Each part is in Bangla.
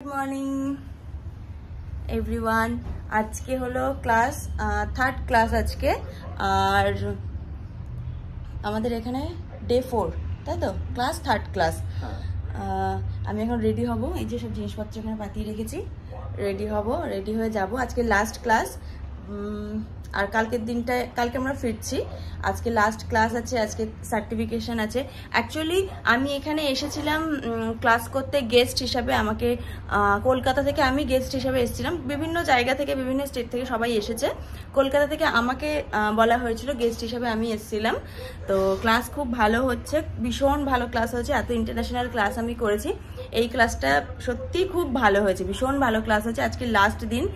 Good morning everyone. आज के हलो क्लास थार्ड क्लास आज के और आमादेर एखाने डे 4 ताई तो क्लास थार्ड क्लास। आमी एखन रेडी हब, এই যে সব জিনিসপত্র এখানে পাতিয়ে রেখেছি, रेडी हब, रेडी হয়ে যাব। আজকে লাস্ট ক্লাস আর কালকের দিনটায় কালকে আমরা ফিরছি। আজকে লাস্ট ক্লাস আছে, আজকে সার্টিফিকেশন আছে। অ্যাকচুয়ালি আমি এখানে এসেছিলাম ক্লাস করতে গেস্ট হিসাবে। আমাকে কলকাতা থেকে আমি গেস্ট হিসাবে এসেছিলাম, বিভিন্ন জায়গা থেকে বিভিন্ন স্টেট থেকে সবাই এসেছে। কলকাতা থেকে আমাকে বলা হয়েছিল গেস্ট হিসাবে, আমি এসেছিলাম। তো ক্লাস খুব ভালো হচ্ছে, ভীষণ ভালো ক্লাস হচ্ছে। এত ইন্টারন্যাশনাল ক্লাস আমি করেছি, এই ক্লাসটা সত্যি খুব ভালো হয়েছে, ভীষণ ভালো ক্লাস হচ্ছে। আজকে লাস্ট দিন,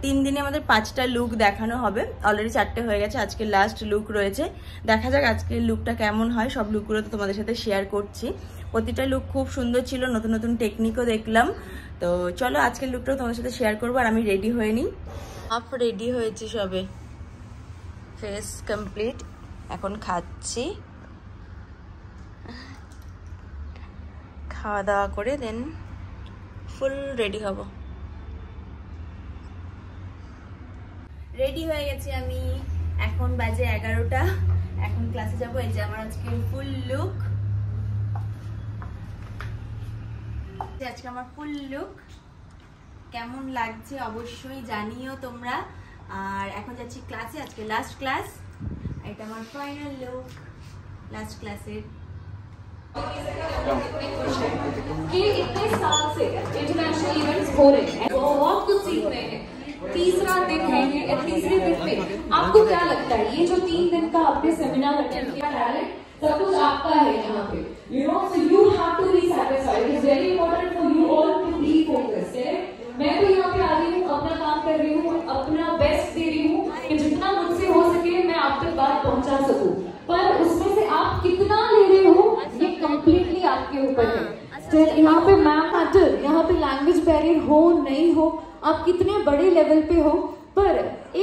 3 দিনে আমাদের 5টা লুক দেখানো হবে, অলরেডি 4টে হয়ে গেছে। আজকে লাস্ট লুক রয়েছে, দেখা যাক আজকের লুকটা কেমন হয়। সব লুকগুলো তো তোমাদের সাথে শেয়ার করছি। প্রতিটা লুক খুব সুন্দর ছিল, নতুন নতুন টেকনিকও দেখলাম। তো চলো আজকের লুকটাও তোমাদের সাথে শেয়ার করবো। আর আমি রেডি হয়ে নিই, হাফ রেডি হয়েছি সবে, ফেস কমপ্লিট। এখন খাচ্ছি, খাওয়া দাওয়া করে দেন ফুল রেডি হব। রেডি হয়ে গেছি আমি, এখন বাজে 11টা, এখন ক্লাসে যাব। এই যে আমার আজকে ফুল লুক, আজকে আমার ফুল লুক কেমন লাগছে অবশ্যই জানিও তোমরা। আর এখন যাচ্ছি ক্লাসে, আজকে লাস্ট ক্লাস। এটা আমার ফাইনাল লুক লাস্ট क्लासेर। कि इतने साल से इंटरनेशनल इवेंट्स हो रहे हैं, बहुत कुछ सीख रहे हैं। तीसरा दिन है ये, तीसरे दिन पे आपको क्या लगता है ये जो 3 दिन का आपने सेमिनार अटेंड किया है, सब कुछ आपका है यहाँ पे, you know, so you have to be satisfied. It's very important for you all to be focused. मैं तो यहाँ पे आ रही हूँ, अपना काम कर रही हूँ, अपना बेस्ट दे रही हूँ कि जितना मुझसे हो सके मैं आप तक बात पहुँचा सकूँ, पर उसमें से आप कितना ले रहे हो ये कम्प्लीटली आपके ऊपर है। यहाँ पे मैटर, यहाँ पे लैंग्वेज बैरियर हो नहीं हो, आप कितने बड़े लेवल पे हो, पर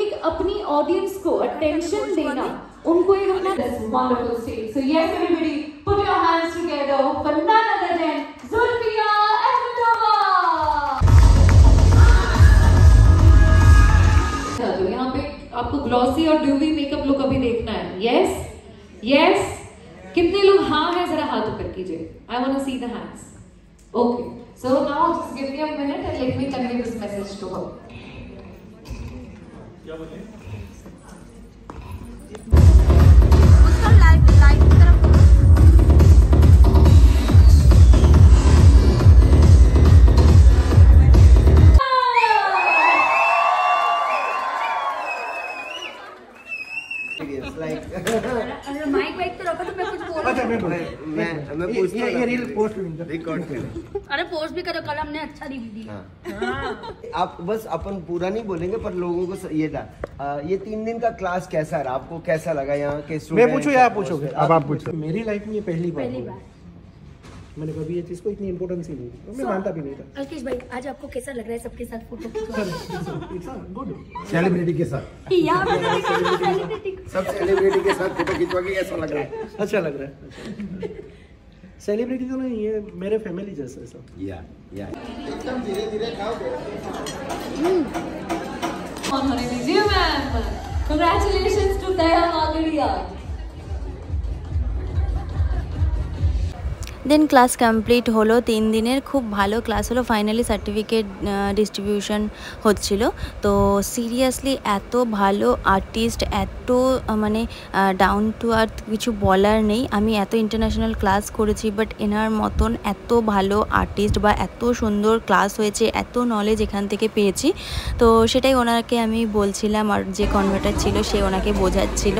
एक अपनी ऑडियंस को अटेंशन देना, उनको एक अपना wonderful stage. So yes everybody, put your hands together for none other than Zulfiya Ahmedova. तो यहाँ पे आपको ग्लॉसी और ड्यूवी मेकअप लुक अभी देखना है। यस यस, कितने लोग हाँ है जरा हाथ ऊपर कीजिए। I want to see the hands. Okay, so now just give me a minute and let me convey this message to her. क्या बोले? उसका लाइव की तरफ अरे माइक वाइक तो रखो, तो मैं कुछ बोल रहा हूँ। मैं पूछता हूँ, ये रील पोस्ट रिकॉर्ड करें। अरे पोस्ट भी करो, कल हमने अच्छा रिव्यू दिया। आप बस अपन पूरा नहीं बोलेंगे, पर लोगों को ये था, ये 3 दिन का क्लास कैसा रहा, आपको कैसा लगा यहाँ के स्टूडेंट? मैं पूछूं या आप पूछोगे? अब आप पूछो। मेरी लाइफ में ये पहली बार मैंने कभी ये चीज को इतनी इम्पोर्टेंस ही नहीं दी, मैं मानता भी नहीं था। अल्केश भाई, आज आपको कैसा लग रहा है सबके साथ फोटो गुड सेलिब्रिटी के साथ? सब सेलिब्रिटी के साथ फोटो खिंचवा के कैसा लग रहा है? अच्छा लग रहा है। सेलिब्रिटी तो नहीं, ये मेरे फैमिली जैसा है सब। या एकदम धीरे-धीरे खाओगे। ऑन होने दीजिए ma'am. Congratulations to Daya Magadiya. Then class complete হলো, 3 দিনের খুব ভালো ক্লাস হলো। ফাইনালি সার্টিফিকেট ডিস্ট্রিবিউশন হচ্ছিল। তো সিরিয়াসলি এত ভালো আর্টিস্ট, এত মানে ডাউন টু আর্থ, কিছু বলার নেই। আমি এত ইন্টারন্যাশনাল ক্লাস করেছি, বাট এনার মতন এত ভালো আর্টিস্ট বা এত সুন্দর ক্লাস হয়েছে, এত নলেজ এখান থেকে পেয়েছি। তো সেটাই ওনাকে আমি বলছিলাম, আর যে কনভার্টার ছিল সে ওনাকে বোঝাচ্ছিল,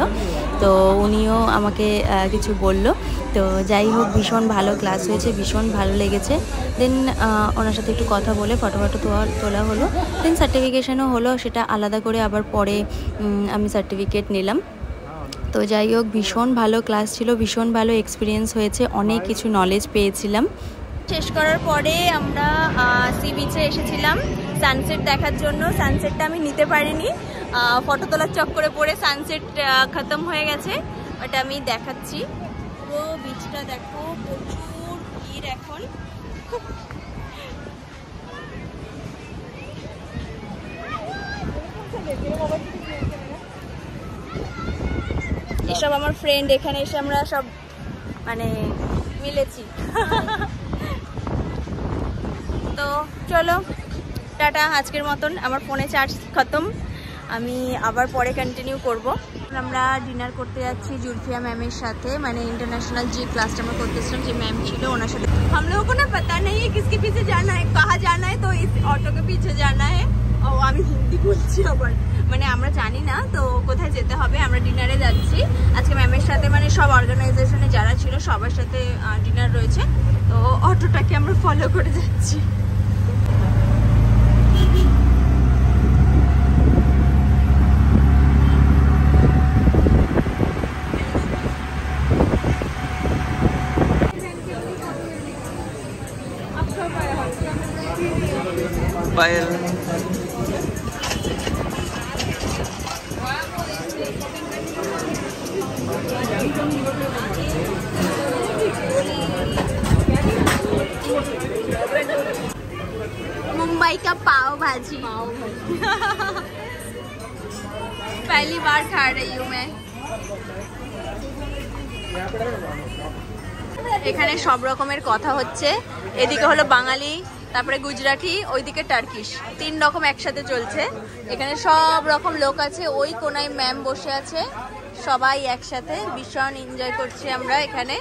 তো উনিও আমাকে কিছু বলল। তো যাই হোক, ভীষণ ভালো ক্লাস হয়েছে, ভীষণ ভালো লেগেছে। দেন ওনার সাথে একটু কথা বলে ফটো তোলা হলো। দেন সার্টিফিকেশনও হলো, সেটা আলাদা করে আবার পরে আমি সার্টিফিকেট নিলাম। তো যাই হোক, ভীষণ ভালো ক্লাস ছিল, ভীষণ ভালো এক্সপিরিয়েন্স হয়েছে, অনেক কিছু নলেজ পেয়েছিলাম। শেষ করার পরে আমরা সি বিচে এসেছিলাম সানসেট দেখার জন্য। সানসেটটা আমি নিতে পারিনি, ফটো তোলার চক্করে পড়ে সানসেট খতম হয়ে গেছে, বাট আমি দেখাচ্ছি। পুরো বিচটা দেখো, প্রচুর ভিড় এখন। এসব আমার ফ্রেন্ড, এখানে এসে আমরা সব মানে মিলেছি। তো চলো টাটা, আজকের মতন আমার ফোনে চার্জ খতম, আমি আবার পরে কন্টিনিউ করব। আমরা ডিনার করতে যাচ্ছি जुल्फिया मैमेर साथे, মানে इंटरनेशनल जी क्लास আমরা করতেছিলাম, যে ম্যাম ছিল ওনার সাথে। हम लोगों को ना पता नहीं है किसके पीछे जाना है, कहाँ जाना है, तो इस ऑटो के पीछे जाना है। और আমি হিন্দি বলছি আবার, মানে আমরা জানি না তো কোথায় যেতে হবে। আমরা ডিনারে যাচ্ছি আজকে ম্যামের সাথে, মানে সব অর্গানাইজেশনে যারা ছিল সবার সাথে ডিনার রয়েছে, তো অটোটাকে আমরা ফলো করে যাচ্ছি। पायल मुंबई का पाव भाजी पहली बार खा रही हूँ मैं। এখানে সব রকমের কথা হচ্ছে, এদিকে হলো বাঙালি, তারপরে গুজরাটি, ওইদিকে টার্কিশ, 3 রকম একসাথে চলছে। এখানে সব রকম লোক আছে, ওই কোনায় ম্যাম বসে আছে, সবাই একসাথে ভীষণ এনজয় করছি আমরা এখানে।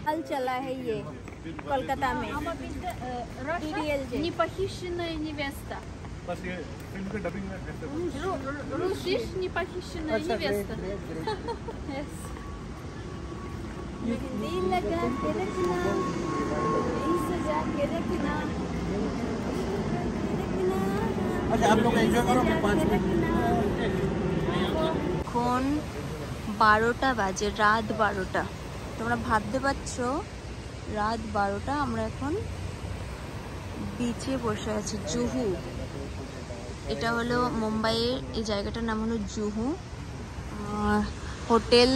हाल चला है ये कोलकाता में DDLJ। Непохищенная невеста. Русиш непохищенная невеста. मेहंदी लगा के रखना, सजा के रखना। अच्छा आप लोग एंजॉय करो, मैं 5 मिनट। এখন 12টা বাজে, রাত 12টা। তোমরা ভাবতে পারছো রাত 12টা, আমরা এখন বিচে বসে আছি, জুহু। এটা হলো মুম্বাইয়ের, এই জায়গাটার নাম হলো জুহু, হোটেল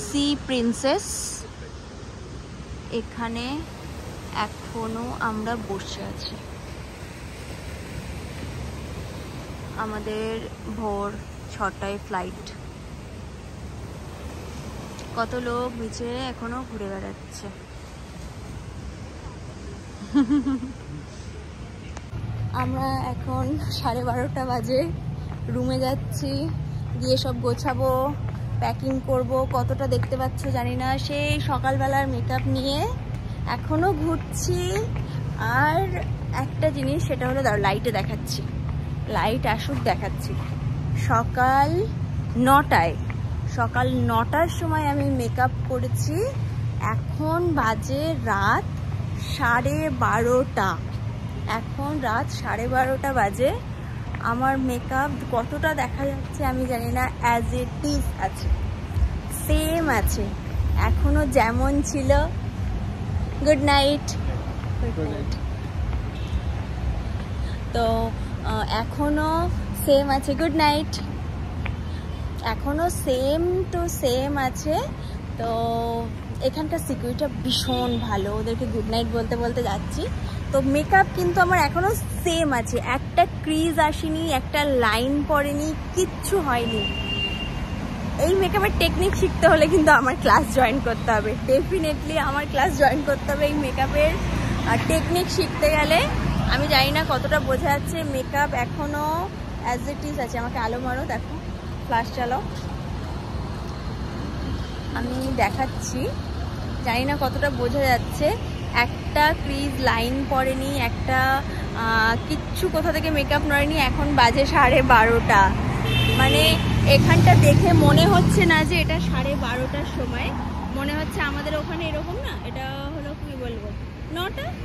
সি প্রিন্সেস। এখানে এখনো আমরা বসে আছি, আমাদের ভোর 6টায় ফ্লাইট। কত লোক বিচে এখনো ঘুরে বেড়াচ্ছে। আমরা এখন 12:30 বাজে, রুমে যাচ্ছি, গিয়ে সব গোছাবো, প্যাকিং করব। কতটা দেখতে পাচ্ছ জানি না, সেই সকালবেলার মেকআপ নিয়ে এখনো ঘুরছি। আর একটা জিনিস, সেটা হলো দাঁড়াও লাইটে দেখাচ্ছি, লাইট আসুক দেখাচ্ছি। সকাল 9টার সময় আমি মেকআপ করেছি, এখন বাজে রাত 12:30। এখন রাত 12:30 বাজে। আমার মেকআপ কতটা দেখা যাচ্ছে আমি জানি না, অ্যাজ ইট ইজ আছে, সেম আছে, এখনো যেমন ছিল। Good night. তো এখনো সেম আছে, গুড নাইট, এখনো সেম টু সেম আছে। তো এখানকার সিকিউরিটিটা ভীষণ ভালো, ওদেরকে গুড নাইট বলতে বলতে যাচ্ছি। তো মেকআপ কিন্তু আমার এখনো সেম আছে, একটা ক্রিজ আসেনি, একটা লাইন পড়েনি, কিচ্ছু হয়নি। এই মেকআপের টেকনিক শিখতে হলে কিন্তু আমার ক্লাস জয়েন করতে হবে, ডেফিনেটলি আমার ক্লাস জয়েন করতে হবে। এই মেকআপের টেকনিক শিখতে গেলে আমি জানি না কতটা বোঝা যাচ্ছে, মেকআপ এখনো অ্যাজ ইট ইজ আছে। আমাকে আলো মারো, দেখো, ফ্ল্যাশ চালাও, আমি দেখাচ্ছি, জানি না কতটা বোঝা যাচ্ছে। একটা ক্রিজ লাইন পড়েনি, একটা কিচ্ছু কোথা থেকে মেকআপ নড়েনি। এখন বাজে 12:30, মানে এখানটা দেখে মনে হচ্ছে না যে এটা 12:30টার সময়, মনে হচ্ছে আমাদের ওখানে এরকম না, এটা হলো কি বলবো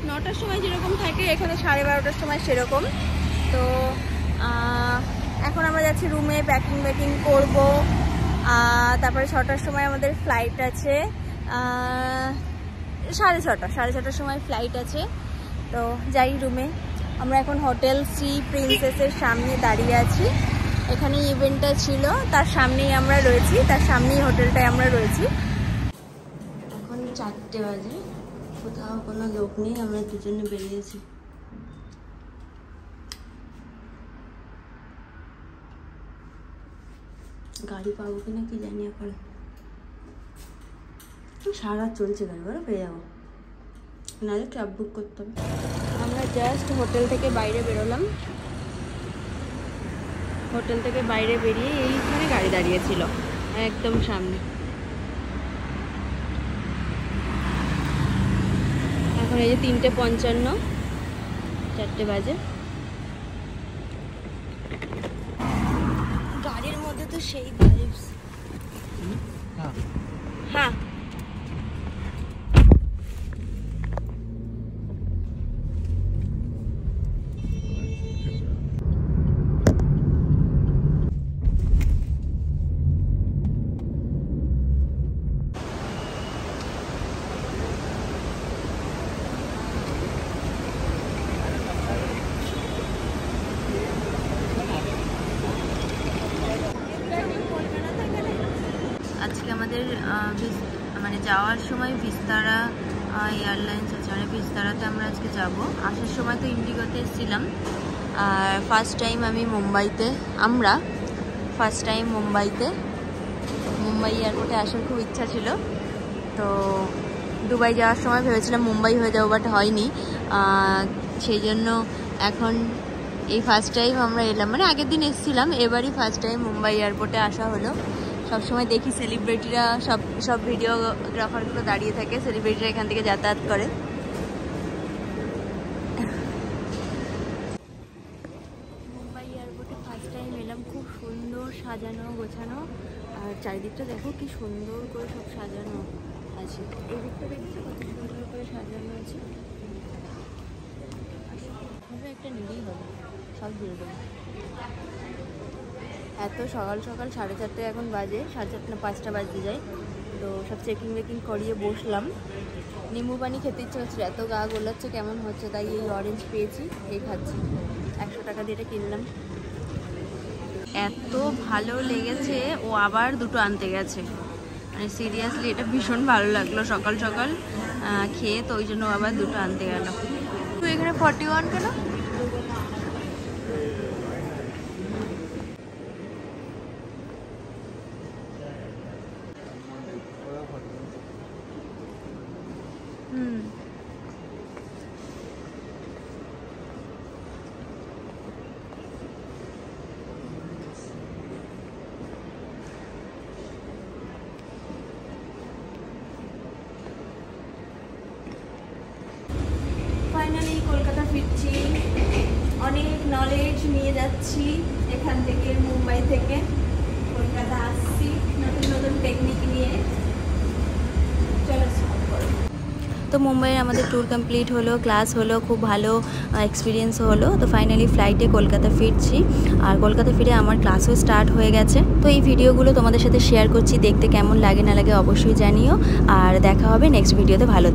9টার সময় যেরকম থাকে, এখানে 12:30টার সময় সেরকম। তো এখন আমরা যাচ্ছি রুমে, প্যাকিং করব। তারপরে 6টার সময় আমাদের ফ্লাইট আছে, 6:30টার সময় ফ্লাইট আছে। তো যাই রুমে। আমরা এখন হোটেল সি প্রিন্সেসের সামনে দাঁড়িয়ে আছি, এখানে ইভেন্টটা ছিল, তার সামনেই আমরা রয়েছি, তার সামনেই হোটেলটায় আমরা রয়েছি। এখন 4টে বাজে, কোথাও কোনো লোক নেই, আমরা দুজনে বেরিয়েছি। গাড়ি পাবো কিনা কি জানি এখন, সারা রাত চলছে গাড়ি, বলো পেয়ে যাবো, নাহলে ক্যাব বুক করতে হবে। আমরা জাস্ট হোটেল থেকে বাইরে বেরোলাম, হোটেল থেকে বাইরে বেরিয়ে এইখানে গাড়ি দাঁড়িয়েছিল একদম সামনে। এখন এই যে 3:55, 4টে বাজে। গাড়ির মধ্যে তো সেই ভাইবস। হ্যাঁ আজকে আমাদের মানে যাওয়ার সময় ভিস্তারা এয়ারলাইন্স আছে, মানে ভিস্তারাতে আমরা আজকে যাব। আসার সময় তো ইন্ডিগোতে এসেছিলাম, আর ফার্স্ট টাইম আমি মুম্বাইতে, আমরা ফার্স্ট টাইম মুম্বাই এয়ারপোর্টে আসার খুব ইচ্ছা ছিল। তো দুবাই যাওয়ার সময় ভেবেছিলাম মুম্বাই হয়ে যাবো, বাট হয়নি। সেই জন্য এখন এই ফার্স্ট টাইম আমরা এলাম, মানে আগের দিন এসেছিলাম, এবারই ফার্স্ট টাইম মুম্বাই এয়ারপোর্টে আসা হলো। সবসময় দেখি সেলিব্রিটিরা, সব ভিডিওগ্রাফারগুলো দাঁড়িয়ে থাকে, সেলিব্রিটিরা এখান থেকে যাতায়াত করে। মুম্বাই এয়ারপোর্টে ফার্স্ট টাইম এলাম, খুব সুন্দর সাজানো গোছানো, আর চারিদিকটা দেখো কি সুন্দর করে সব সাজানো আছে। এই দিকটা দেখছো কত সুন্দর করে সাজানো আছে, একটা নিলেই হবে, সব দিয়ে দেবো। এত সকাল সকাল 4:30 এখন বাজে, 4:30 না 5টা বাজতে যায়। তো সব চেকিং করিয়ে বসলাম। নিম্বু পানি খেতে ইচ্ছে হচ্ছে, এত গা গোলাচ্ছে কেমন হচ্ছে, তাই এই অরেঞ্জ পেয়েছি, এই খাচ্ছি। 100 টাকা দিয়ে এটা কিনলাম। এত ভালো লেগেছে, ও আবার দুটো আনতে গেছে, মানে সিরিয়াসলি এটা ভীষণ ভালো লাগলো সকাল সকাল খেয়ে, তো ওই জন্য আবার দুটো আনতে গেল। তো এখানে 41 কেন? ফাইনালি কলকাতা ফিরছি, অনেক নলেজ নিয়ে যাচ্ছি এখান থেকে, মুম্বাই থেকে কলকাতা আসছি নতুন নতুন টেকনিক নিয়ে। চলো স্টার্ট করো। তো মুম্বাইয়ের আমাদের ট্যুর কমপ্লিট হলো, ক্লাস হলো, খুব ভালো এক্সপিরিয়েন্স হলো। তো ফাইনালি ফ্লাইটে কলকাতা ফিরছি, আর কলকাতা ফিরে আমার ক্লাসও স্টার্ট হয়ে গেছে। তো এই ভিডিওগুলো তোমাদের সাথে শেয়ার করছি, দেখতে কেমন লাগে না লাগে অবশ্যই জানিও, আর দেখা হবে নেক্সট ভিডিওতে। ভালো